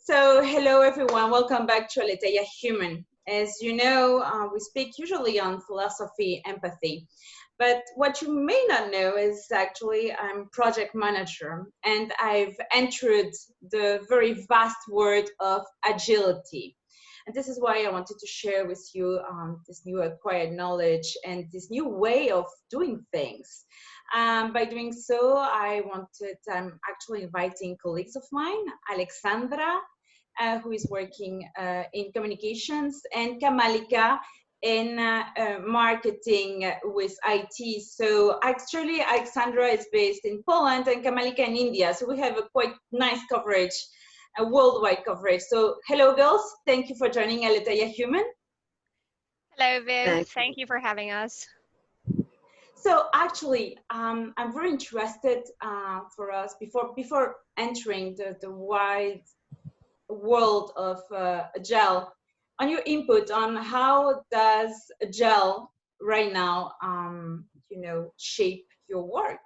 So, hello everyone, welcome back to Aletheia Human. As you know, we speak usually on philosophy, empathy, but what you may not know is actually I'm project manager and I've entered the very vast world of agility. And this is why I wanted to share with you this new acquired knowledge and this new way of doing things. By doing so, I'm actually inviting colleagues of mine, Aleksandra, who is working in communications, and Kamalika in marketing with IT. So actually, Aleksandra is based in Poland and Kamalika in India. So we have a quite nice coverage, a worldwide coverage. So hello, girls. Thank you for joining Aletheia Human. Hello, Viv. Thank you for having us. So actually, I'm very interested for us before entering the wide world of Agile, on your input on how does Agile right now, shape your work?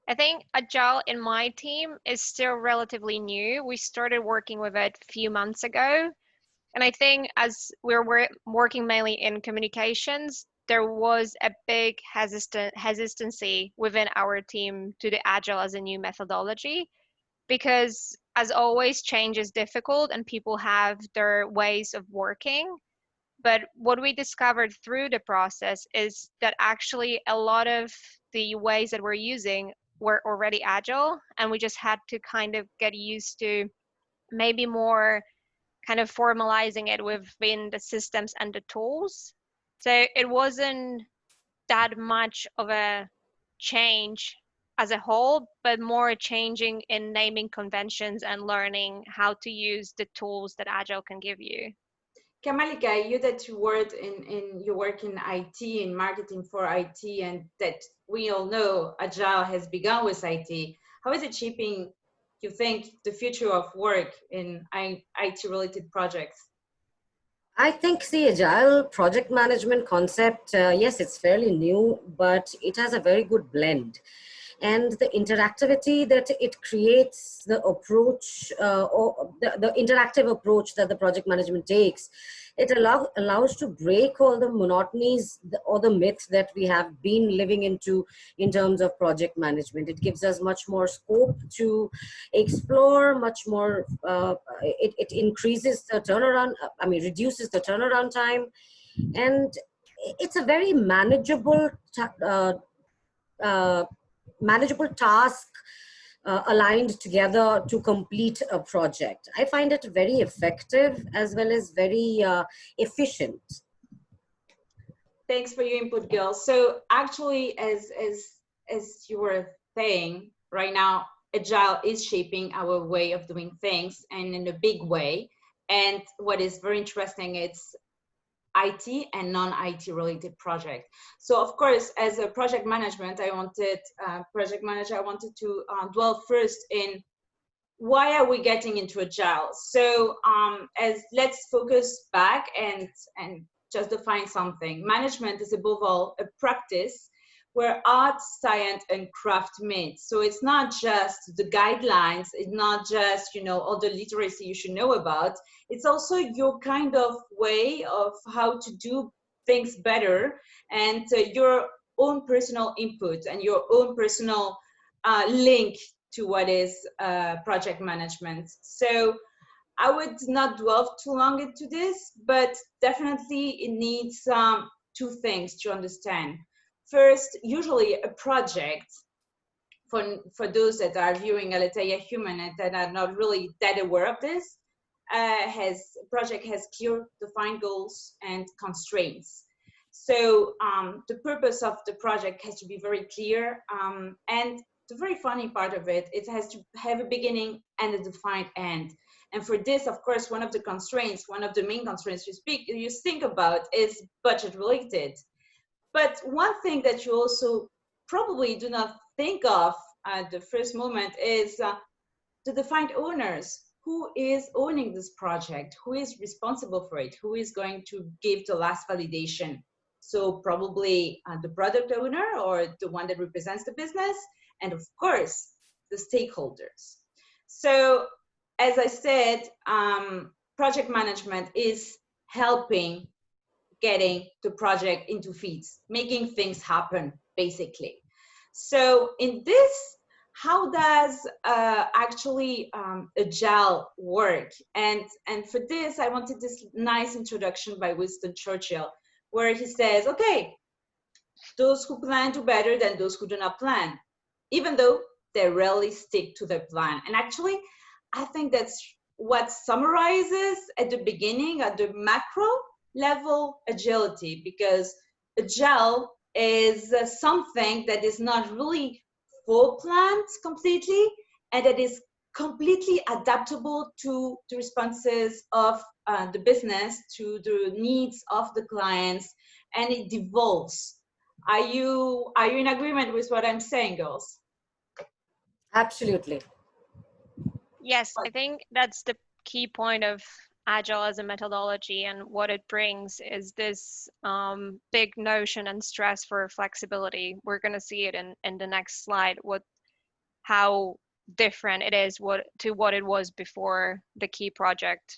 I think Agile in my team is still relatively new. We started working with it a few months ago. And I think as we're working mainly in communications, there was a big hesitancy within our team to the Agile as a new methodology, because as always, change is difficult and people have their ways of working. But what we discovered through the process is that actually a lot of the ways that we're using were already agile, and we just had to kind of get used to maybe more kind of formalizing it within the systems and the tools. So it wasn't that much of a change as a whole, but more a changing in naming conventions and learning how to use the tools that Agile can give you. Kamalika, you work in IT, in marketing for IT, and that we all know Agile has begun with IT. How is it shaping, you think, the future of work in IT-related projects? I think the Agile project management concept, yes, it's fairly new, but it has a very good blend. And the interactivity that it creates, the approach, or the interactive approach that the project management takes, it allows to break all the monotonies or the myths that we have been living into in terms of project management. It gives us much more scope to explore, much more, it increases the turnaround, reduces the turnaround time. And it's a very manageable task aligned together to complete a project. I find it very effective as well as very efficient. Thanks for your input, Gil. So actually, as you were saying, right now, Agile is shaping our way of doing things and in a big way. And what is very interesting, it's IT and non-IT related project. So of course, as a project manager, I wanted to dwell first in why are we getting into Agile. So let's focus back and just define something. Management is above all a practice where art, science, and craft meet. So it's not just the guidelines, it's not just, all the literacy you should know about. It's also your kind of way of how to do things better and your own personal input and your own personal link to what is project management. So I would not dwell too long into this, but definitely it needs two things to understand. First, usually a project, for those that are viewing Aletheia Human and that are not really that aware of this, project has clear defined goals and constraints. So the purpose of the project has to be very clear. And the very funny part of it, it has to have a beginning and a defined end. And for this, of course, one of the main constraints you think about is budget related. But one thing that you also probably do not think of at the first moment is the defined owners. Who is owning this project? Who is responsible for it? Who is going to give the last validation? So probably the product owner or the one that represents the business, and of course, the stakeholders. So as I said, project management is helping getting the project into feeds, making things happen, basically. So in this, how does actually Agile work? And for this, I wanted this nice introduction by Winston Churchill, where he says, okay, those who plan do better than those who do not plan, even though they rarely stick to their plan. And actually, I think that's what summarizes at the beginning, at the macro level, agility, because Agile is something that is not really foreplanned completely, and that is completely adaptable to the responses of the business, to the needs of the clients, and it evolves. Are you in agreement with what I'm saying, girls? Absolutely. Yes, I think that's the key point of Agile as a methodology, and what it brings is this big notion and stress for flexibility. We're going to see it in the next slide, how different it is to what it was before the key project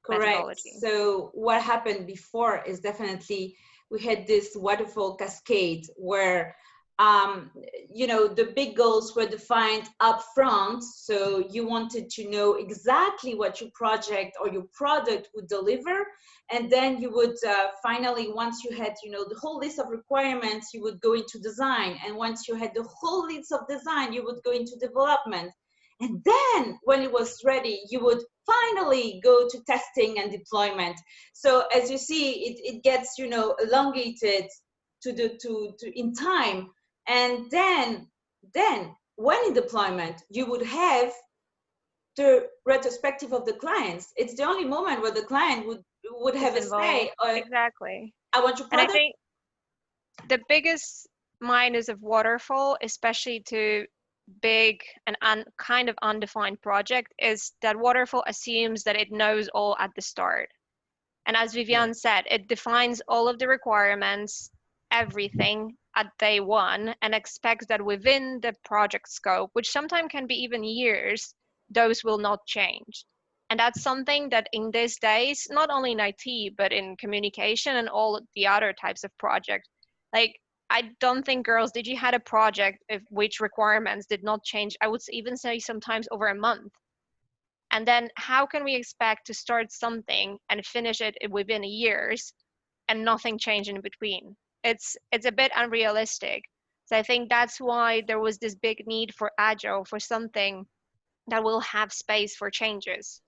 methodology. So what happened before is definitely we had this waterfall cascade where the big goals were defined up front. So you wanted to know exactly what your project or your product would deliver. And then you would finally, once you had, the whole list of requirements, you would go into design. And once you had the whole list of design, you would go into development. And then when it was ready, you would finally go to testing and deployment. So as you see, it gets, elongated to in time. And then when in deployment, you would have the retrospective of the clients. It's the only moment where the client would have a say. Exactly. I want your product. And I think the biggest minus of waterfall, especially to big and kind of undefined project, is that waterfall assumes that it knows all at the start. And as Vivianne said, it defines all of the requirements, everything at day one, and expects that within the project scope, which sometimes can be even years, those will not change. And that's something that in these days, not only in IT, but in communication and all the other types of projects, like, I don't think, girls, did you had a project which requirements did not change? I would even say sometimes over a month. And then how can we expect to start something and finish it within years and nothing change in between? It's a bit unrealistic. So I think that's why there was this big need for Agile, for something that will have space for changes.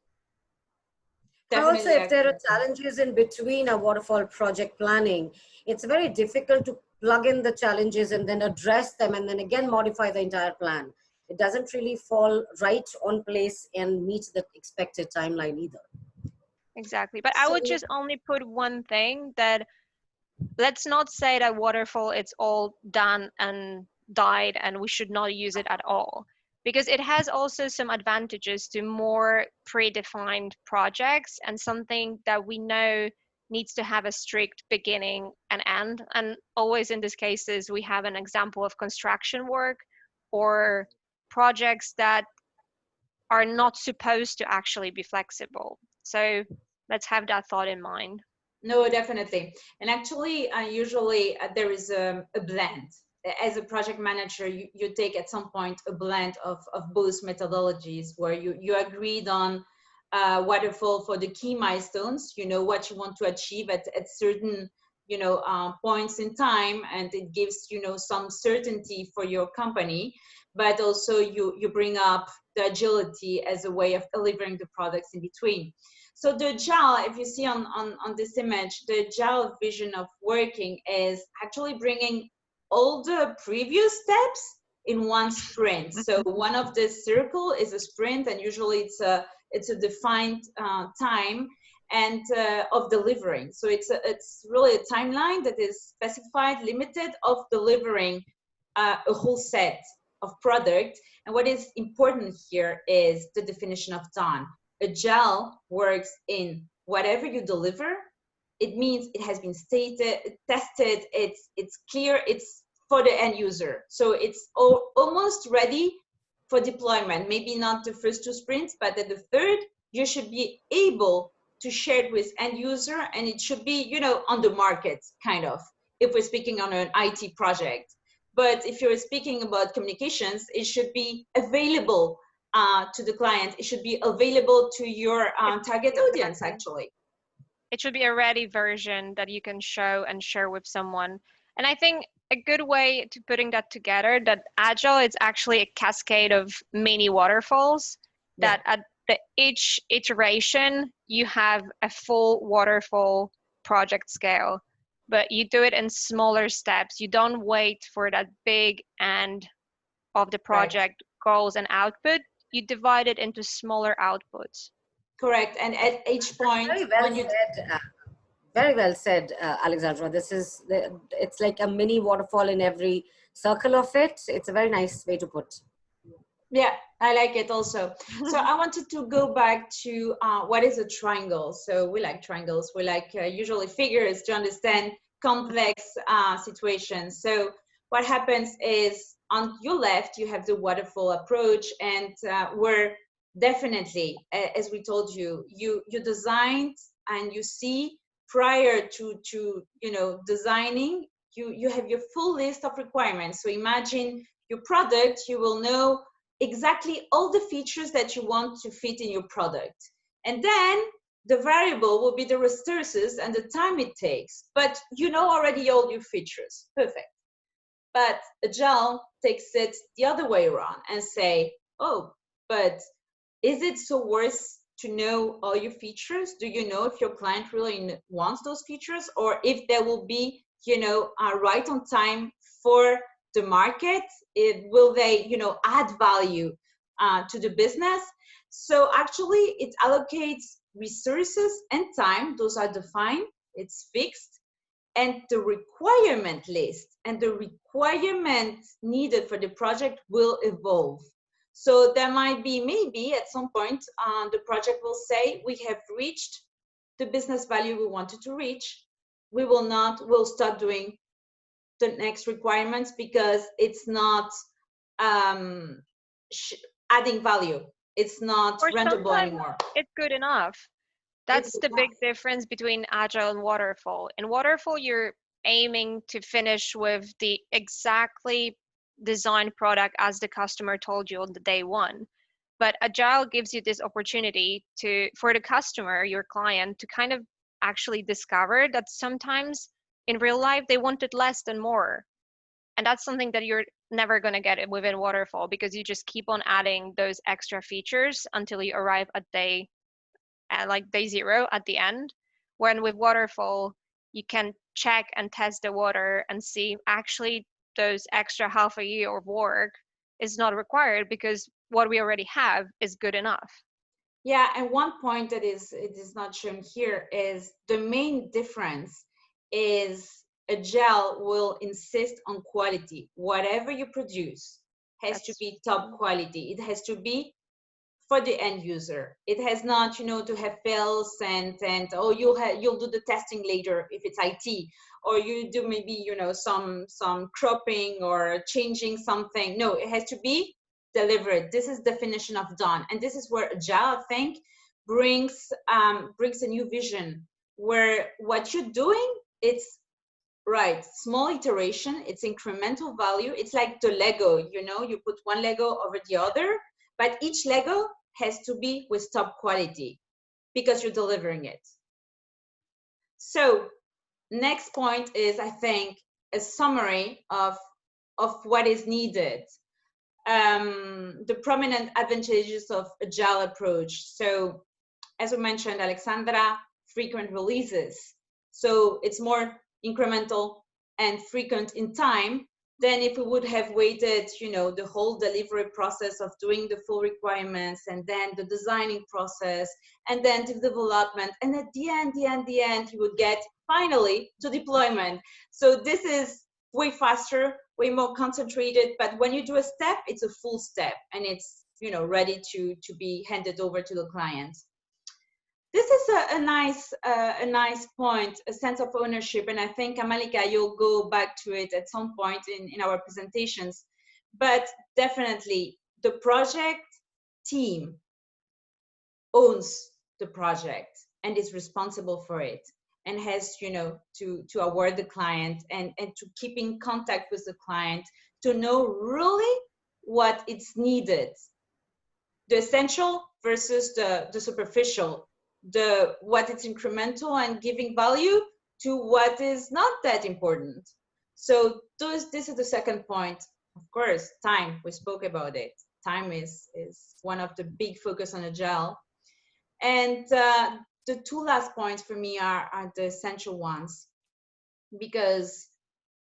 Also, if there are challenges in between a waterfall project planning, it's very difficult to plug in the challenges and then address them and then again modify the entire plan. It doesn't really fall right on place and meet the expected timeline either. Exactly. But I would just only put one thing, that let's not say that waterfall, it's all done and died and we should not use it at all. Because it has also some advantages to more predefined projects and something that we know needs to have a strict beginning and end. And always in these cases, we have an example of construction work or projects that are not supposed to actually be flexible. So let's have that thought in mind. No, definitely. And actually, usually there is a blend. As a project manager, you take at some point a blend of both methodologies, where you agreed on waterfall for the key milestones, what you want to achieve at certain, points in time, and it gives, some certainty for your company, but also you bring up the agility as a way of delivering the products in between. So the Agile, if you see on this image, the Agile vision of working is actually bringing all the previous steps in one sprint. So one of the circle is a sprint, and usually it's a defined time and of delivering. So it's really a timeline that is specified, limited, of delivering a whole set of product. And what is important here is the definition of done. Agile works in whatever you deliver. It means it has been stated, tested, it's clear, it's for the end user. So it's almost ready for deployment. Maybe not the first 2 sprints, but at the third, you should be able to share it with end user, and it should be, you know, on the market, kind of, if we're speaking on an IT project. But if you're speaking about communications, it should be available to the client. It should be available to your target audience, actually. It should be a ready version that you can show and share with someone. And I think a good way to putting that together, that Agile is actually a cascade of mini waterfalls, that at each iteration, you have a full waterfall project scale, but you do it in smaller steps. You don't wait for that big end of the project goals and output. You divide it into smaller outputs. Correct. And at each point, very well said, Aleksandra. It's like a mini waterfall in every circle of it. It's a very nice way to put. Yeah, I like it also. So I wanted to go back to what is a triangle. So we like triangles. We like usually figures to understand complex situations. So what happens is on your left, you have the waterfall approach, and where definitely, as we told you, you designed and you see prior to you know, designing, you have your full list of requirements. So imagine your product, you will know exactly all the features that you want to fit in your product. And then the variable will be the resources and the time it takes, but you know already all your features. Perfect. But Agile takes it the other way around and say, oh, but is it so worth to know all your features? Do you know if your client really wants those features, or if there will be, you know, right on time for the market? Will they, you know, add value to the business? So actually it allocates resources and time. Those are defined, it's fixed. And the requirement list and the requirements needed for the project will evolve. So there might be, maybe at some point, the project will say, we have reached the business value we wanted to reach. We'll stop doing the next requirements because it's not adding value. It's not renderable anymore. It's good enough. That's the big difference between Agile and Waterfall. In Waterfall, you're aiming to finish with the exactly designed product as the customer told you on the day one. But Agile gives you this opportunity for the customer, your client, to kind of actually discover that sometimes in real life they wanted less than more. And that's something that you're never going to get within Waterfall, because you just keep on adding those extra features until you arrive at day 0 at the end. When with Waterfall, you can check and test the water and see actually those extra half a year of work is not required because what we already have is good enough. Yeah, and one point it is not shown here is the main difference is Agile will insist on quality. Whatever you produce has to be top quality. It has to be for the end user. It has not, you know, to have fails and oh, you'll do the testing later if it's IT, or you do maybe, you know, some cropping or changing something. No, it has to be delivered. This is definition of done, and this is where Agile, I think, brings a new vision where what you're doing, it's right, small iteration, it's incremental value. It's like the Lego, you know, you put one Lego over the other, but each Lego has to be with top quality because you're delivering it. So next point is, I think, a summary of what is needed. The prominent advantages of Agile approach. So as we mentioned, Aleksandra, frequent releases. So it's more incremental and frequent in time than if we would have waited, you know, the whole delivery process of doing the full requirements, and then the designing process, and then the development, and at the end, you would get finally to deployment. So this is way faster, way more concentrated, but when you do a step, it's a full step, and it's, you know, ready to be handed over to the client. This is a nice point, a sense of ownership, and I think, Kamalika, you'll go back to it at some point in our presentations. But definitely, the project team owns the project and is responsible for it, and has, you know, to award the client and to keep in contact with the client to know really what it's needed, the essential versus the superficial, the what is incremental and giving value to what is not that important. So this is the second point. Of course, time, we spoke about it. Time is one of the big focus on Agile. And the two last points for me are the essential ones, because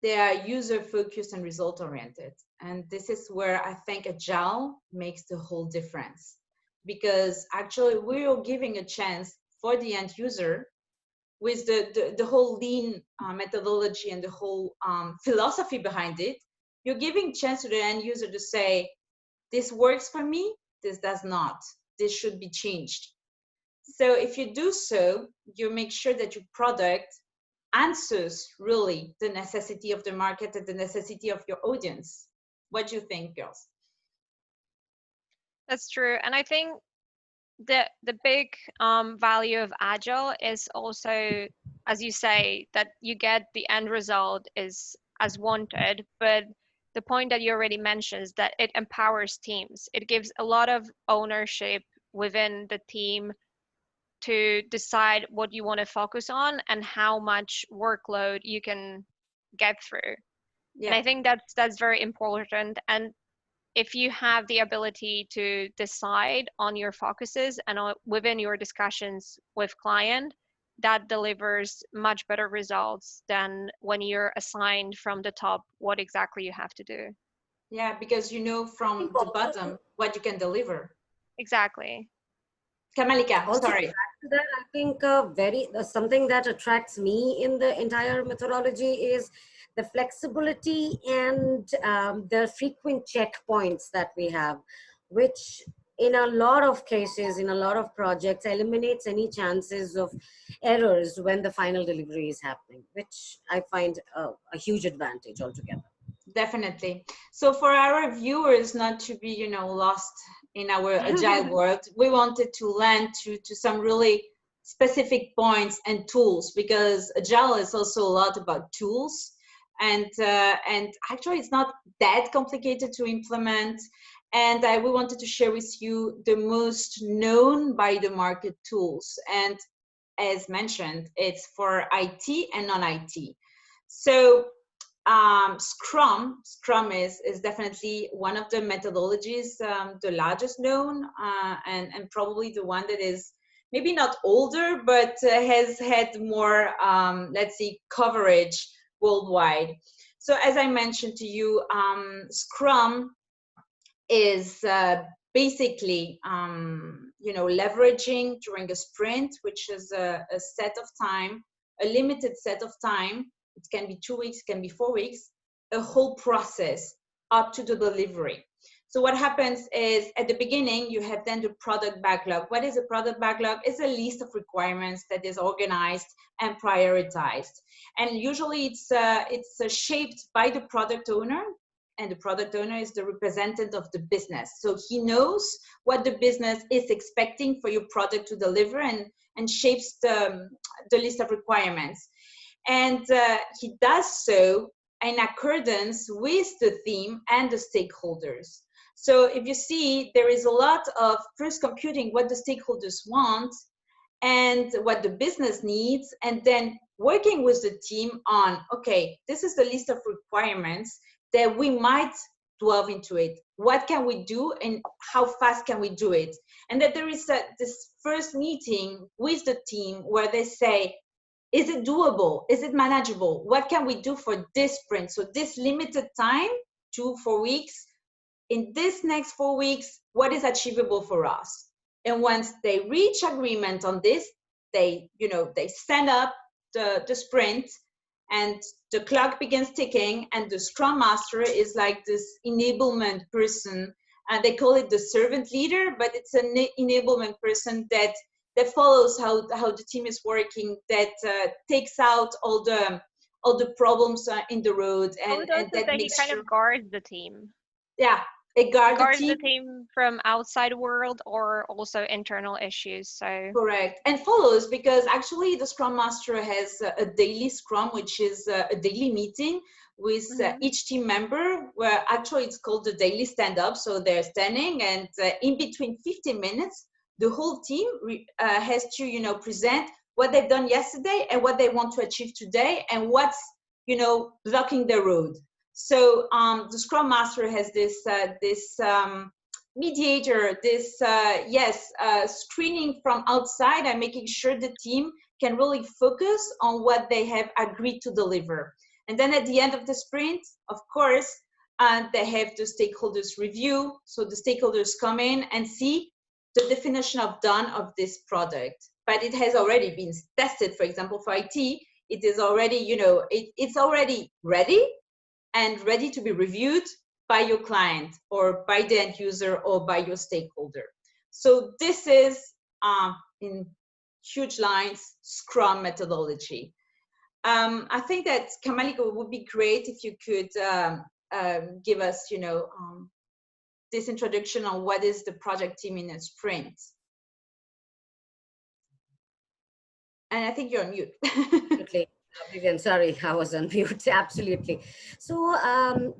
they are user focused and result oriented. And this is where I think Agile makes the whole difference, because actually we're giving a chance for the end user with the whole lean methodology and the whole philosophy behind it. You're giving chance to the end user to say, this works for me, this does not, this should be changed. So if you do so, you make sure that your product answers really the necessity of the market and the necessity of your audience. What do you think, girls? That's true. And I think the big value of Agile is also, as you say, that you get the end result is as wanted, but the point that you already mentioned is that it empowers teams. It gives a lot of ownership within the team to decide what you want to focus on and how much workload you can get through. Yeah. And I think that's very important. And if you have the ability to decide on your focuses and within your discussions with client, that delivers much better results than when you're assigned from the top what exactly you have to do. Yeah, because you know from the bottom what you can deliver. Exactly. Kamalika, Also, sorry. to add to that, I think something that attracts me in the entire methodology is the flexibility and the frequent checkpoints that we have, which in a lot of cases, in a lot of projects, eliminates any chances of errors when the final delivery is happening, which I find a huge advantage altogether. Definitely. So for our viewers not to be, you know, lost in our Agile world, we wanted to land to some really specific points and tools, because Agile is also a lot about tools, and actually it's not that complicated to implement. And we wanted to share with you the most known by the market tools. And as mentioned, it's for IT and non-IT. So Scrum is definitely one of the methodologies, the largest known, and probably the one that is maybe not older, but has had more, let's say, coverage worldwide. So as I mentioned to you, Scrum is basically, you know, leveraging during a sprint, which is a set of time, a limited set of time. It can be 2 weeks, it can be 4 weeks, a whole process up to the delivery. So what happens is at the beginning, you have then the product backlog. What is a product backlog? It's a list of requirements that is organized and prioritized. And usually it's shaped by the product owner, and the product owner is the representative of the business. So he knows what the business is expecting for your product to deliver, and shapes the list of requirements. And he does so in accordance with the theme and the stakeholders. So if you see, there is a lot of first computing what the stakeholders want and what the business needs, and then working with the team on, okay, this is the list of requirements that we might delve into it. What can we do and how fast can we do it? And that there is this first meeting with the team where they say, is it doable? Is it manageable? What can we do for this sprint? So this limited time, 2-4 weeks, in this next 4 weeks, what is achievable for us? And once they reach agreement on this, they stand up the sprint, and the clock begins ticking, and the Scrum Master is like this enablement person, and they call it the servant leader, but it's an enablement person that follows how the team is working, that takes out all the problems in the road, and that he kind of guards the team. Yeah, It guards Guards the the team. team from outside world or also internal issues. So Correct. And follows, because actually the Scrum Master has a daily Scrum, which is a daily meeting with each team member, where actually it's called the daily stand-up. So they're standing, and in between 15 minutes, the whole team has to, you know, present what they've done yesterday and what they want to achieve today and what's, you know, blocking the road. So the Scrum Master has this mediator, this screening from outside and making sure the team can really focus on what they have agreed to deliver. And then at the end of the sprint, of course, they have the stakeholders review. So the stakeholders come in and see the definition of done of this product. But it has already been tested, for example, for IT, it is already, you know, it's already ready and ready to be reviewed by your client or by the end user or by your stakeholder. So this is, in huge lines, Scrum methodology. I think that Kamalika, would be great if you could give us, you know, this introduction on what is the project team in a sprint. And I think you're on mute. Absolutely. Vivianne, sorry, I was on mute. Absolutely. So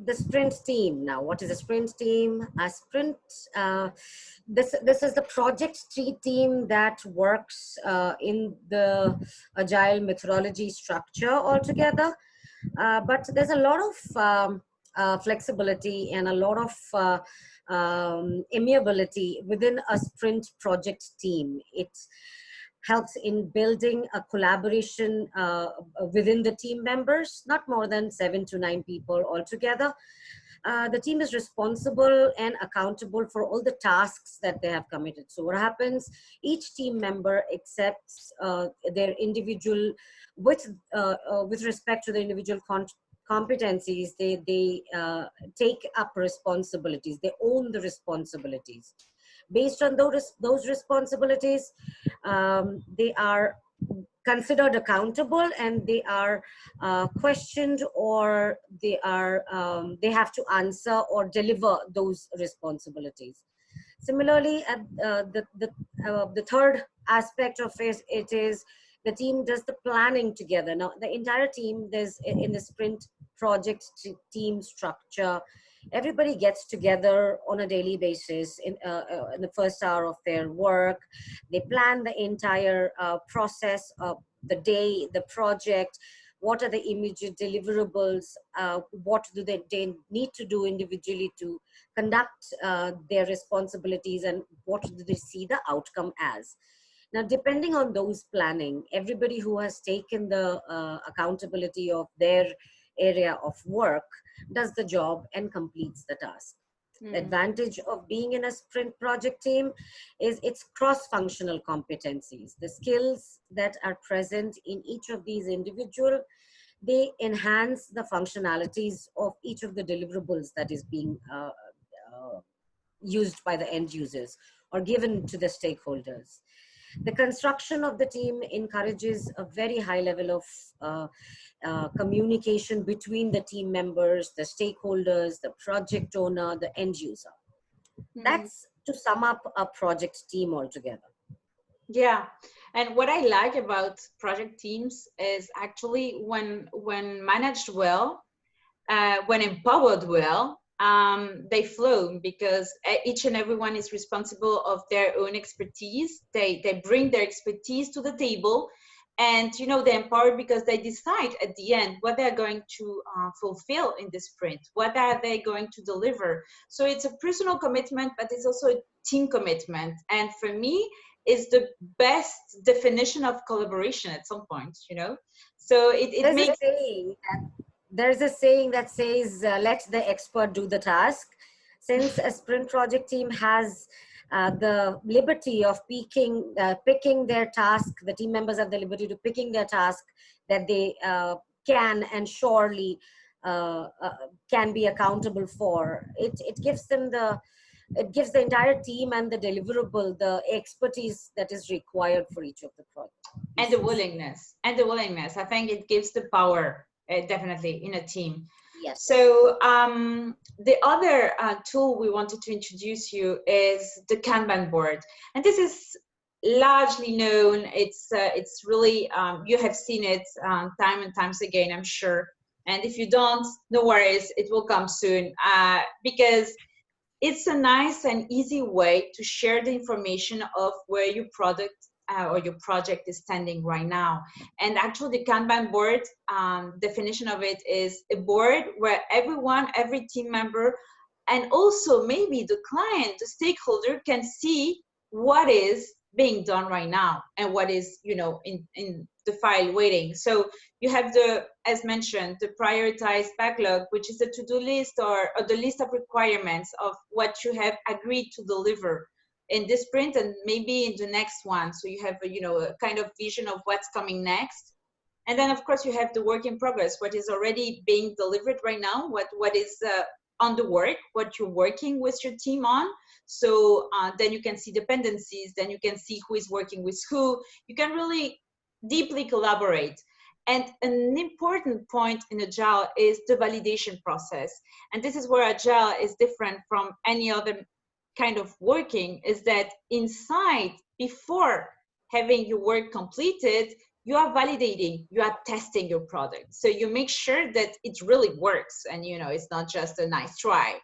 the sprint team. Now, what is a sprint team? A sprint, this is the project team that works in the Agile methodology structure altogether. But there's a lot of flexibility and a lot of amiability within a sprint project team. It helps in building a collaboration within the team members, not more than 7 to 9 people altogether. The team is responsible and accountable for all the tasks that they have committed. So what happens, each team member accepts their individual, with respect to the individual competencies, they take up responsibilities, they own the responsibilities. Based on those responsibilities, they are considered accountable, and they are questioned, or they have to answer or deliver those responsibilities. Similarly, at the third aspect of it is the team does the planning together. Now, the entire team, there's in the sprint project team structure, everybody gets together on a daily basis in the first hour of their work. They plan the entire process of the day, the project. What are the immediate deliverables? What do they need to do individually to conduct their responsibilities, and what do they see the outcome as? Now, depending on those planning, everybody who has taken the accountability of their area of work does the job and completes the task. The advantage of being in a sprint project team is its cross-functional competencies. The skills that are present in each of these individuals, they enhance the functionalities of each of the deliverables that is being used by the end users or given to the stakeholders. The construction of the team encourages a very high level of communication between the team members, the stakeholders, the project owner, the end user. That's to sum up a project team altogether. Yeah, and what I like about project teams is actually when managed well, when empowered well, they flow, because each and everyone is responsible of their own expertise. They bring their expertise to the table, and you know, they're empowered because they decide at the end what they're going to fulfill in the sprint, what are they going to deliver. So it's a personal commitment, but it's also a team commitment, and for me is the best definition of collaboration at some point, you know. So it makes there's a saying that says, let the expert do the task. Since a sprint project team has the liberty of picking their task, the team members have the liberty to picking their task that they can and surely can be accountable for. It gives them it gives the entire team and the deliverable the expertise that is required for each of the projects. And the willingness. I think it gives the power, definitely, in a team. Yes. So the other tool we wanted to introduce you is the Kanban board, and this is largely known. It's really you have seen it time and times again, I'm sure. And if you don't, no worries, it will come soon because it's a nice and easy way to share the information of where your product or your project is standing right now. And actually the Kanban board, definition of it is a board where everyone, every team member, and also maybe the client, the stakeholder can see what is being done right now and what is, you know, in the file waiting. So you have the, as mentioned, the prioritized backlog, which is the to-do list or the list of requirements of what you have agreed to deliver in this sprint and maybe in the next one. So you have a, you know, a kind of vision of what's coming next. And then of course you have the work in progress, what is already being delivered right now, what is on the work, what you're working with your team on. So then you can see dependencies, then you can see who is working with who. You can really deeply collaborate. And an important point in Agile is the validation process. And this is where Agile is different from any other kind of working, is that inside, before having your work completed, you are validating, you are testing your product. So you make sure that it really works and, you know, it's not just a nice try.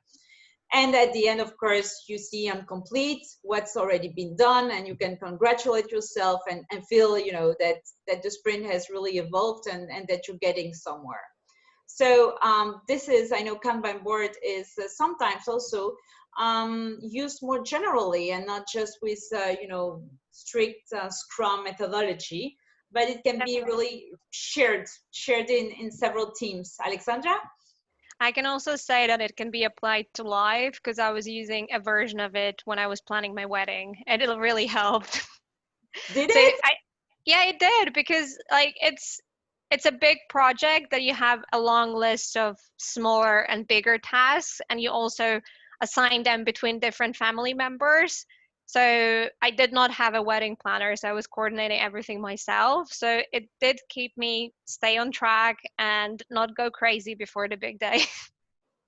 And at the end, of course, you see on complete what's already been done, and you can congratulate yourself and feel, you know, that the sprint has really evolved and that you're getting somewhere. So this is, I know Kanban board is sometimes also used more generally and not just with, you know, strict Scrum methodology, but it can be really shared in several teams. Aleksandra? I can also say that it can be applied to live because I was using a version of it when I was planning my wedding, and it really helped. Did So it? yeah, it did, because like it's a big project that you have a long list of smaller and bigger tasks, and you also assign them between different family members. So I did not have a wedding planner, so I was coordinating everything myself. So it did keep me stay on track and not go crazy before the big day.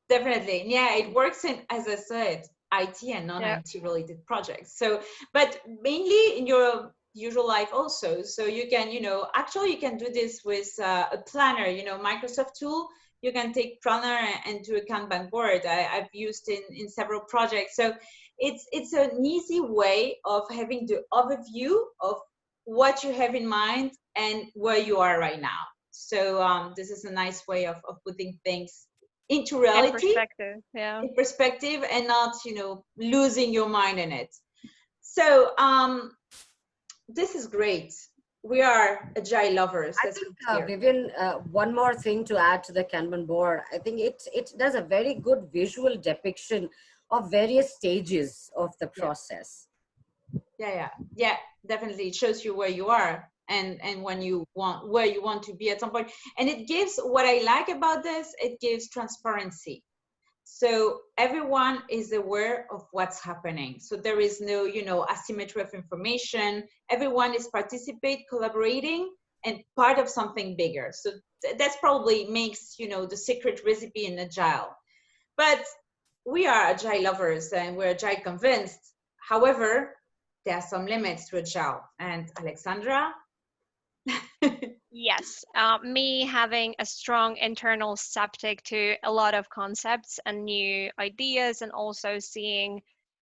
Definitely. Yeah, it works in, as I said, IT and non-IT related projects. So, but mainly in your usual life also. So you can, you know, actually you can do this with a planner, you know, Microsoft tool. You can take planner and do a Kanban board. I've used in several projects. So it's an easy way of having the overview of what you have in mind and where you are right now. So this is a nice way of putting things into And reality, perspective, yeah. in perspective, and not, you know, losing your mind in it. So this is great. We are Agile lovers. I That's think, clear. Vivian, one more thing to add to the Kanban board. I think it does a very good visual depiction of various stages of the process. Yeah, definitely. It shows you where you are and when you want, where you want to be at some point. And it gives, what I like about this, it gives transparency. So everyone is aware of what's happening. So there is no, you know, asymmetry of information. Everyone is collaborating, and part of something bigger. So that's probably makes, you know, the secret recipe in Agile. But we are Agile lovers and we're Agile convinced. However, there are some limits to Agile. And Aleksandra? Yes, me having a strong internal septic to a lot of concepts and new ideas, and also seeing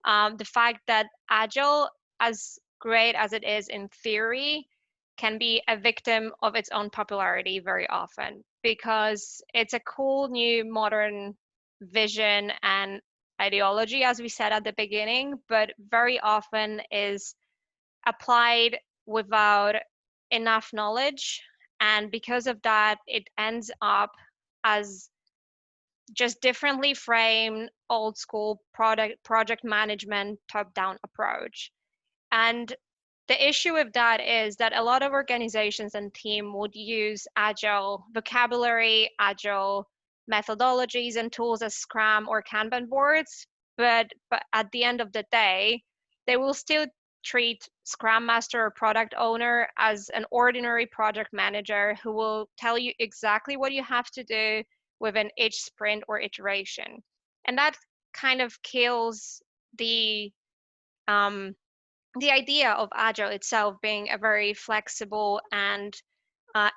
the fact that Agile, as great as it is in theory, can be a victim of its own popularity very often, because it's a cool new modern vision and ideology, as we said at the beginning, but very often is applied without enough knowledge. And because of that, it ends up as just differently framed old school project management top-down approach. And the issue with that is that a lot of organizations and team would use Agile vocabulary, Agile methodologies and tools as Scrum or Kanban boards, but at the end of the day, they will still treat Scrum Master or product owner as an ordinary project manager who will tell you exactly what you have to do, within each sprint or iteration. And that kind of kills the idea of Agile itself being a very flexible and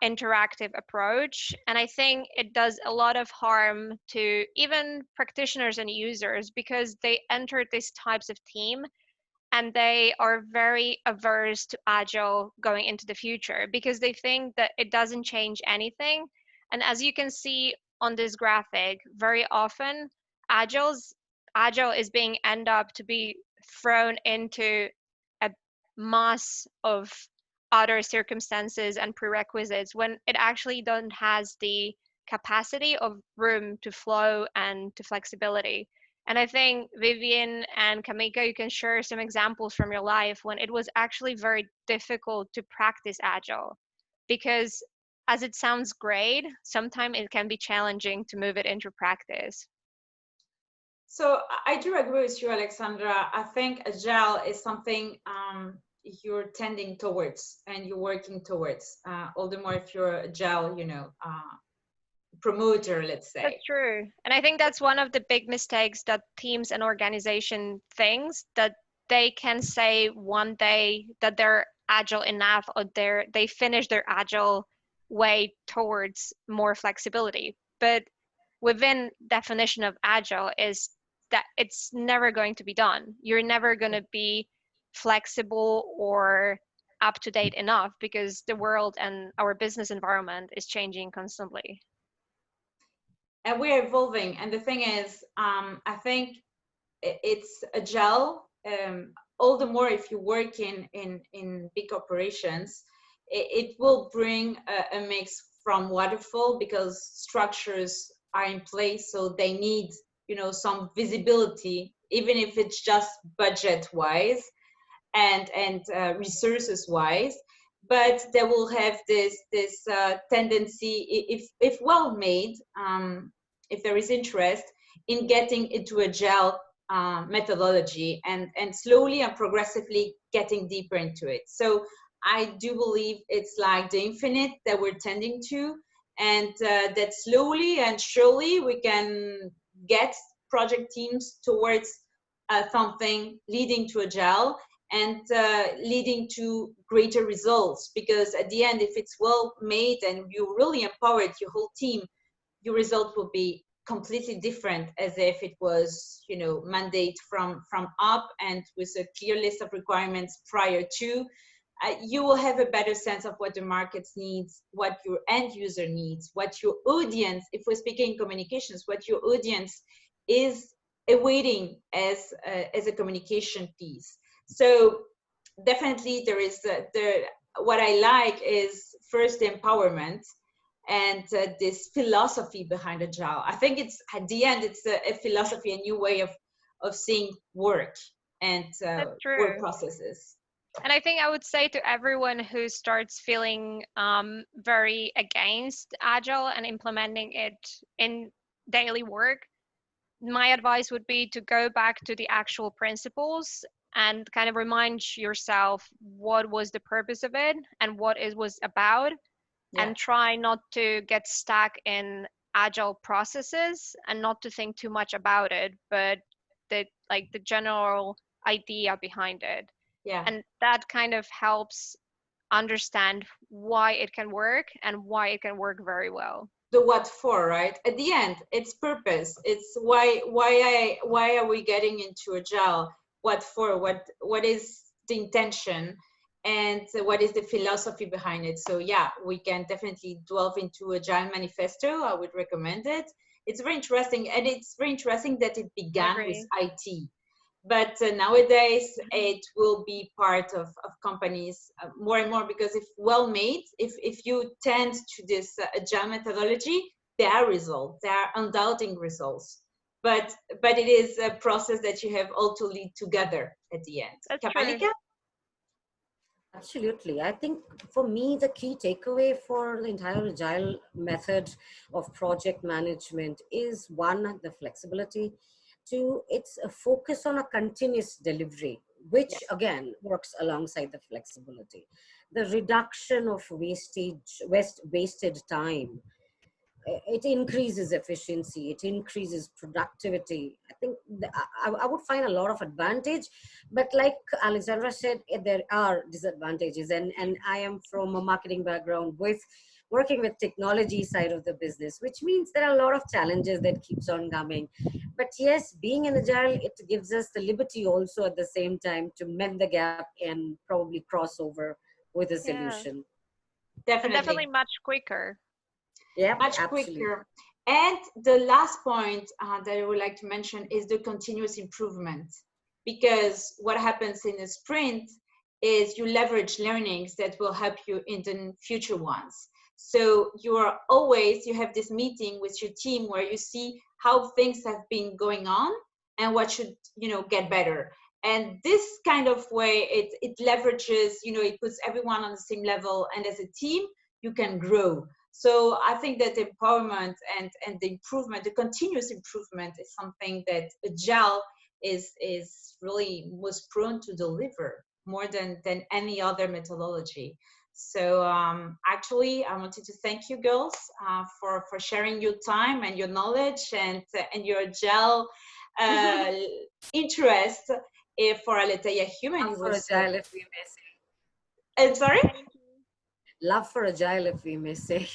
interactive approach. And I think it does a lot of harm to even practitioners and users, because they enter these types of team and they are very averse to Agile going into the future because they think that it doesn't change anything. And as you can see on this graphic, very often Agile is being end up to be thrown into a mass of other circumstances and prerequisites when it actually doesn't has the capacity of room to flow and to flexibility. And I think Vivian and Kamalika, you can share some examples from your life when it was actually very difficult to practice Agile, because as it sounds great, sometimes it can be challenging to move it into practice. So I do agree with you, Aleksandra. I think Agile is something you're tending towards and you're working towards. All the more if you're Agile, promoter, let's say. That's true. And I think that's one of the big mistakes that teams and organization thinks, that they can say one day that they're Agile enough, or they finish their Agile way towards more flexibility. But within definition of Agile is that it's never going to be done. You're never going to be flexible or up to date enough, because the world and our business environment is changing constantly. And we're evolving. And the thing is, I think it's Agile. All the more if you work in big operations, it will bring a mix from waterfall, because structures are in place, so they need some visibility, even if it's just budget wise and resources wise. But they will have this tendency, if well made, if there is interest in getting into Agile methodology and slowly and progressively getting deeper into it. So I do believe it's like the infinite that we're tending to, and that slowly and surely we can get project teams towards something leading to Agile and leading to greater results. Because at the end, if it's well made and you really empowered your whole team, your result will be completely different, as if it was mandate from up and with a clear list of requirements prior to. You will have a better sense of what the market needs, what your end user needs, what your audience, if we're speaking communications, what your audience is awaiting as a communication piece. So definitely there is what I like is first the empowerment and this philosophy behind Agile. I think it's at the end, it's a philosophy, a new way of seeing work and work processes. And I think I would say to everyone who starts feeling very against Agile and implementing it in daily work, my advice would be to go back to the actual principles and kind of remind yourself what was the purpose of it and what it was about, and try not to get stuck in Agile processes and not to think too much about it, but the general idea behind it. Yeah. And that kind of helps understand why it can work and why it can work very well. The what for, right? At the end, it's purpose. It's why are we getting into Agile? What for? What is the intention? And what is the philosophy behind it? So yeah, we can definitely delve into Agile Manifesto. I would recommend it. It's very interesting, and it's very interesting that it began with IT. But nowadays, it will be part of companies more and more, because if well made, if you tend to this Agile methodology, there are results, there are undoubting results. But it is a process that you have all to lead together at the end. Kamalika? Absolutely. I think for me, the key takeaway for the entire Agile method of project management is one, the flexibility. Two, it's a focus on a continuous delivery, which again works alongside the flexibility. The reduction of wasted time. it increases efficiency, it increases productivity. I think I would find a lot of advantage, but like Aleksandra said, there are disadvantages, and I am from a marketing background with working with technology side of the business, which means there are a lot of challenges that keeps on coming. But yes, being an agile, it gives us the liberty also at the same time to mend the gap and probably cross over with a Yeah. solution. And definitely Definitely. much quicker. Yeah, Much absolutely. quicker. And the last point that I would like to mention is the continuous improvement. Because what happens in a sprint is you leverage learnings that will help you in the future ones. So you have this meeting with your team where you see how things have been going on and what should, get better. And this kind of way, it leverages, it puts everyone on the same level, and as a team, you can grow. So I think that empowerment and the improvement, the continuous improvement, is something that Agile is really most prone to deliver more than any other methodology. So actually, I wanted to thank you girls for sharing your time and your knowledge and your Agile interest for Aletheia Human. Love for Agile, if we may say. Sorry? Love for Agile, if we may say.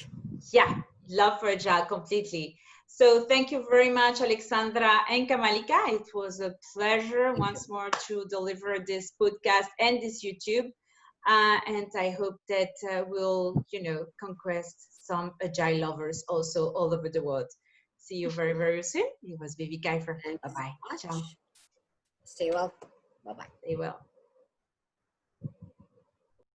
Yeah, love for Agile completely. So thank you very much, Aleksandra and Kamalika. It was a pleasure once more to deliver this podcast and this YouTube. And I hope that we'll, conquest some Agile lovers also all over the world. See you very, very soon. It was Vivianne Kieffer. Bye-bye. Thanks so Ciao. much. Stay well. Bye-bye. Stay well.